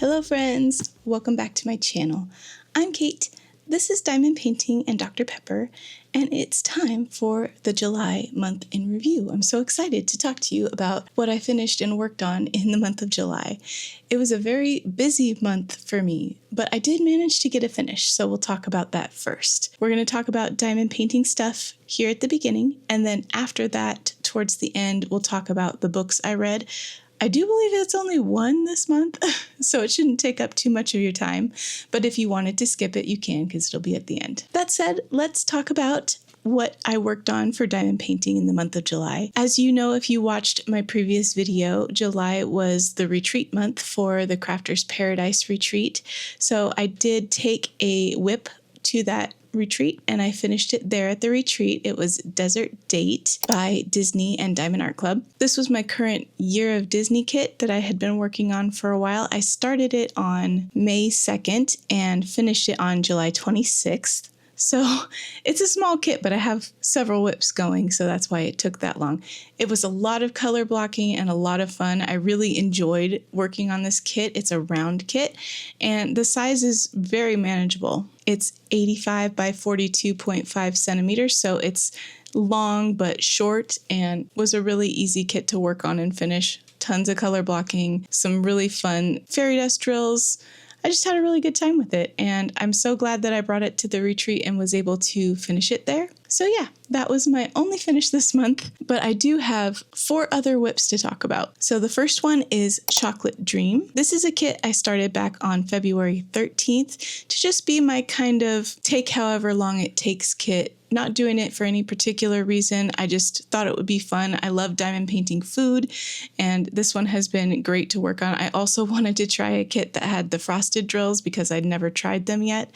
Hello friends, welcome back to my channel. I'm Kate, this is Diamond Painting and Dr. Pepper, and it's time for the July month in review. I'm so excited to talk to you about what I finished and worked on in the month of July. It was a very busy month for me, but I did manage to get it finished, so we'll talk about that first. We're going to talk about diamond painting stuff here at the beginning, and then after that, towards the end, we'll talk about the books I read. I do believe it's only one this month, so it shouldn't take up too much of your time. But if you wanted to skip it, you can because it'll be at the end. That said, let's talk about what I worked on for diamond painting in the month of July. As you know, if you watched my previous video, July was the retreat month for the Crafters Paradise retreat. So I did take a whip to that retreat and I finished it there at the retreat. It was Desert Date by Disney and Diamond Art Club. This was my current Year of Disney kit that I had been working on for a while. I started it on May 2nd and finished it on July 26th. So it's a small kit, but I have several whips going, so that's why it took that long. It was a lot of color blocking and a lot of fun. I really enjoyed working on this kit. It's a round kit, and the size is very manageable. It's 85 by 42.5 centimeters, so it's long but short and was a really easy kit to work on and finish. Tons of color blocking, some really fun fairy dust drills. I just had a really good time with it, and I'm so glad that I brought it to the retreat and was able to finish it there. So yeah, that was my only finish this month, but I do have 4 other whips to talk about. So the first one is Chocolate Dream. This is a kit I started back on February 13th to just be my kind of take however long it takes kit. Not doing it for any particular reason. I just thought it would be fun. I love diamond painting food, and this one has been great to work on. I also wanted to try a kit that had the frosted drills because I'd never tried them yet,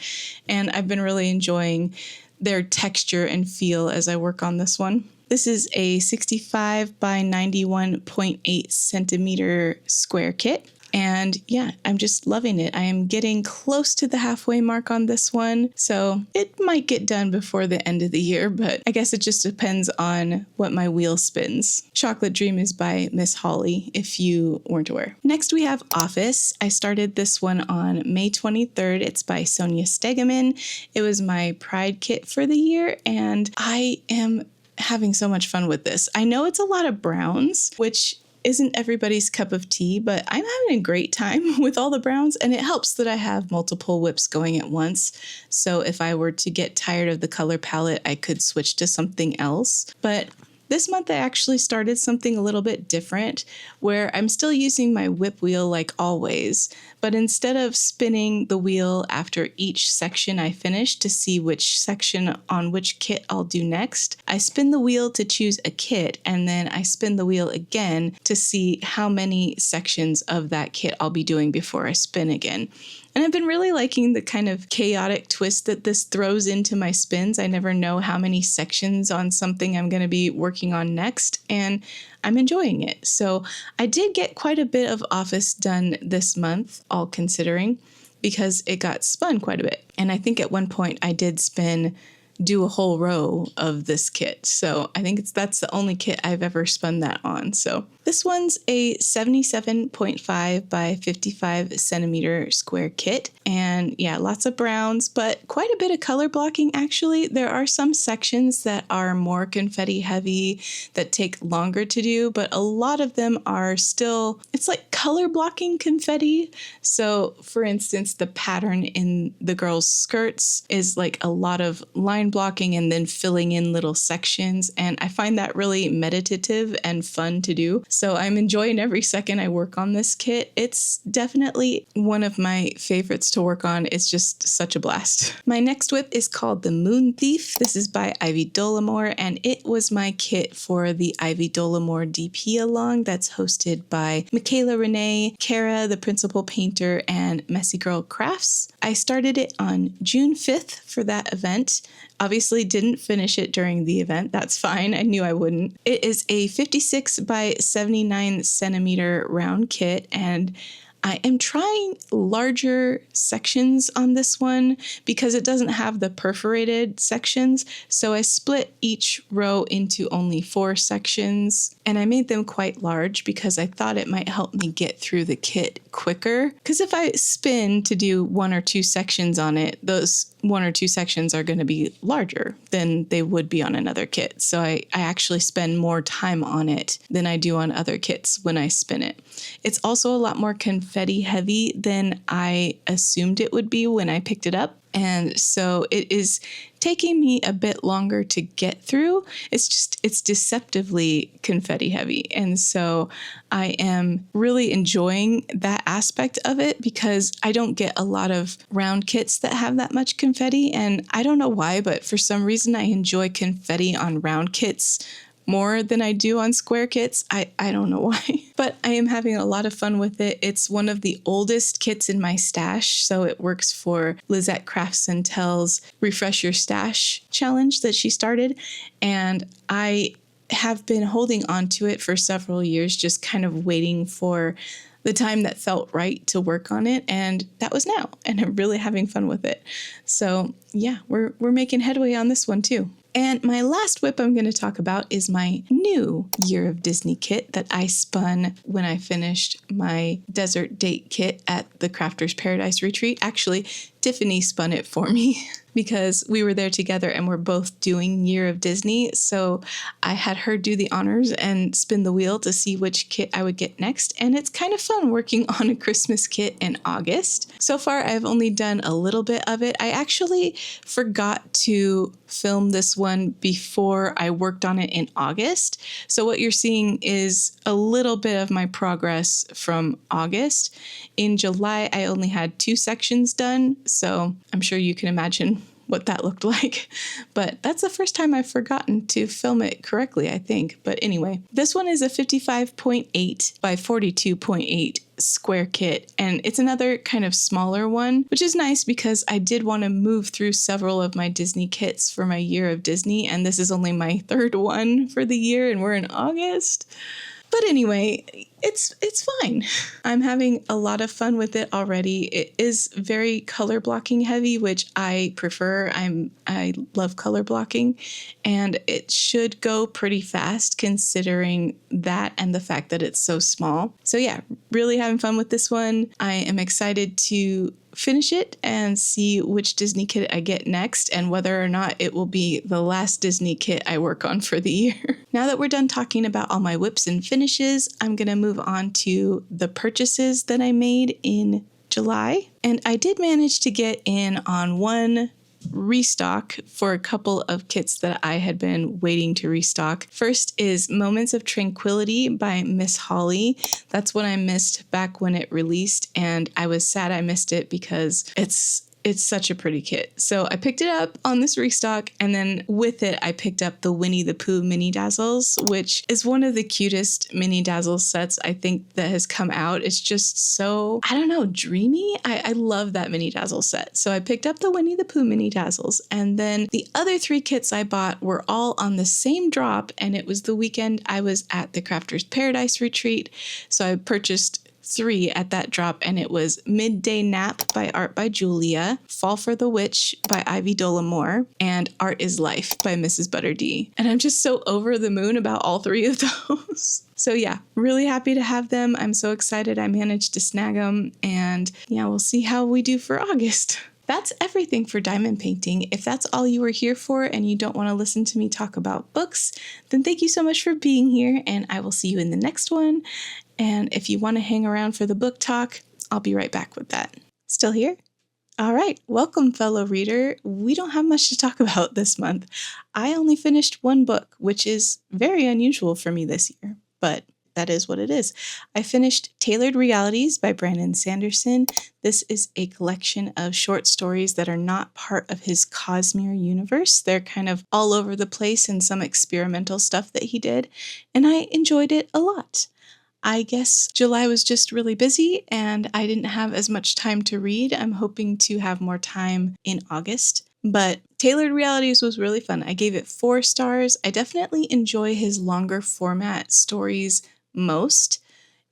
and I've been really enjoying their texture and feel as I work on this one. This is a 65 by 91.8 centimeter square kit. And yeah, I'm just loving it. I am getting close to the halfway mark on this one, so it might get done before the end of the year, but I guess it just depends on what my wheel spins. Chocolate Dream is by Miss Holly, if you weren't aware. Next we have Office. I started this one on May 23rd. It's by Sonia Stegeman. It was my Pride kit for the year, and I am having so much fun with this. I know it's a lot of browns, which isn't everybody's cup of tea, but I'm having a great time with all the browns, and it helps that I have multiple whips going at once. So if I were to get tired of the color palette, I could switch to something else. But this month I actually started something a little bit different where I'm still using my whip wheel like always, but instead of spinning the wheel after each section I finish to see which section on which kit I'll do next, I spin the wheel to choose a kit, and then I spin the wheel again to see how many sections of that kit I'll be doing before I spin again. And I've been really liking the kind of chaotic twist that this throws into my spins. I never know how many sections on something I'm going to be working on next, and I'm enjoying it. So I did get quite a bit of Office done this month, all considering, because it got spun quite a bit. And I think at one point I did do a whole row of this kit. So I think that's the only kit I've ever spun that on. So this one's a 77.5 by 55 centimeter square kit. And yeah, lots of browns, but quite a bit of color blocking actually. There are some sections that are more confetti heavy that take longer to do, but a lot of them are still, it's like color blocking confetti. So for instance, the pattern in the girls' skirts is like a lot of line blocking and then filling in little sections, and I find that really meditative and fun to do. So I'm enjoying every second I work on this kit. It's definitely one of my favorites to work on. It's just such a blast. My next whip is called the Moon Thief. This is by Ivy Dollamore, and it was my kit for the Ivy Dollamore DP along that's hosted by Michaela Renee, Kara, the principal painter, and Messy Girl Crafts. I started it on June 5th for that event. Obviously didn't finish it during the event. That's fine. I knew I wouldn't. It is a 56 by 79 centimeter round kit, and I am trying larger sections on this one because it doesn't have the perforated sections. So I split each row into only 4 sections, and I made them quite large because I thought it might help me get through the kit quicker. Because if I spin to do 1 or 2 sections on it, those 1 or 2 sections are going to be larger than they would be on another kit. So I actually spend more time on it than I do on other kits when I spin it. It's also a lot more confetti heavy than I assumed it would be when I picked it up. And so it is taking me a bit longer to get through. It's deceptively confetti heavy. And so I am really enjoying that aspect of it because I don't get a lot of round kits that have that much confetti. And I don't know why, but for some reason I enjoy confetti on round kits more than I do on square kits. I don't know why, but I am having a lot of fun with it. It's one of the oldest kits in my stash, so it works for Lizette Crafts and Tells Refresh Your Stash challenge that she started, and I have been holding on to it for several years, just kind of waiting for the time that felt right to work on it, and that was now, and I'm really having fun with it. So yeah, we're making headway on this one too. And my last whip I'm going to talk about is my new Year of Disney kit that I spun when I finished my Desert Date kit at the Crafters Paradise Retreat. Actually, Tiffany spun it for me because we were there together and we're both doing Year of Disney. So I had her do the honors and spin the wheel to see which kit I would get next. And it's kind of fun working on a Christmas kit in August. So far, I've only done a little bit of it. I actually forgot to film this one before I worked on it in August. So what you're seeing is a little bit of my progress from August. In July, I only had 2 sections done, so I'm sure you can imagine what that looked like. But that's the first time I've forgotten to film it correctly, I think. But anyway, this one is a 55.8 by 42.8 square kit, and it's another kind of smaller one, which is nice because I did want to move through several of my Disney kits for my Year of Disney, and this is only my 3rd one for the year, and we're in August. But anyway, it's fine. I'm having a lot of fun with it already. It is very color blocking heavy, which I prefer. I love color blocking, and it should go pretty fast considering that and the fact that it's so small. So yeah, really having fun with this one. I am excited to finish it and see which Disney kit I get next and whether or not it will be the last Disney kit I work on for the year. Now that we're done talking about all my whips and finishes, I'm going to move on to the purchases that I made in July. And I did manage to get in on one restock for a couple of kits that I had been waiting to restock. First is Moments of Tranquility by Miss Holly. That's what I missed back when it released, and I was sad I missed it because it's such a pretty kit. So I picked it up on this restock, and then with it, I picked up the Winnie the Pooh Mini Dazzles, which is one of the cutest Mini Dazzles sets I think that has come out. It's just so, I don't know, dreamy. I love that Mini Dazzle set. So I picked up the Winnie the Pooh Mini Dazzles, and then the other 3 kits I bought were all on the same drop, and it was the weekend I was at the Crafters Paradise Retreat. So I purchased 3 at that drop, and it was Midday Nap by Art by Julia, Fall for the Witch by Ivy Dollamore, and Art is Life by Mrs. Butterdee. And I'm just so over the moon about all 3 of those. So yeah, really happy to have them. I'm so excited I managed to snag them, and yeah, we'll see how we do for August. That's everything for diamond painting. If that's all you were here for and you don't want to listen to me talk about books, then thank you so much for being here, and I will see you in the next one. And if you want to hang around for the book talk, I'll be right back with that. Still here? All right, welcome, fellow reader. We don't have much to talk about this month. I only finished 1 book, which is very unusual for me this year, but that is what it is. I finished Tailored Realities by Brandon Sanderson. This is a collection of short stories that are not part of his Cosmere universe. They're kind of all over the place and some experimental stuff that he did, and I enjoyed it a lot. I guess July was just really busy and I didn't have as much time to read. I'm hoping to have more time in August. But Tailored Realities was really fun. I gave it 4 stars. I definitely enjoy his longer format stories most.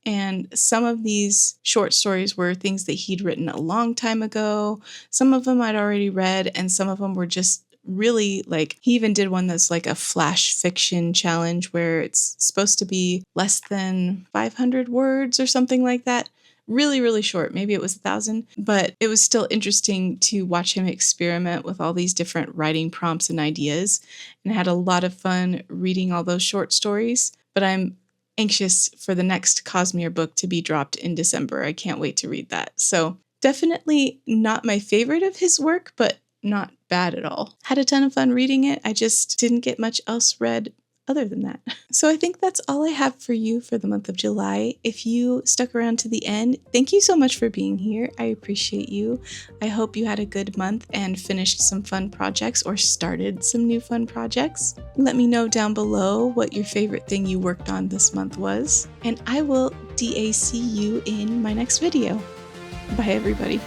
And some of these short stories were things that he'd written a long time ago. Some of them I'd already read, and some of them were just really like, he even did one that's like a flash fiction challenge where it's supposed to be less than 500 words or something like that. Really, really short. Maybe it was 1,000, but it was still interesting to watch him experiment with all these different writing prompts and ideas, and I had a lot of fun reading all those short stories. But I'm anxious for the next Cosmere book to be dropped in December. I can't wait to read that. So definitely not my favorite of his work, but not bad at all. Had a ton of fun reading it. I just didn't get much else read other than that. So I think that's all I have for you for the month of July. If you stuck around to the end, thank you so much for being here. I appreciate you. I hope you had a good month and finished some fun projects or started some new fun projects. Let me know down below what your favorite thing you worked on this month was, and I will DAC you in my next video. Bye everybody.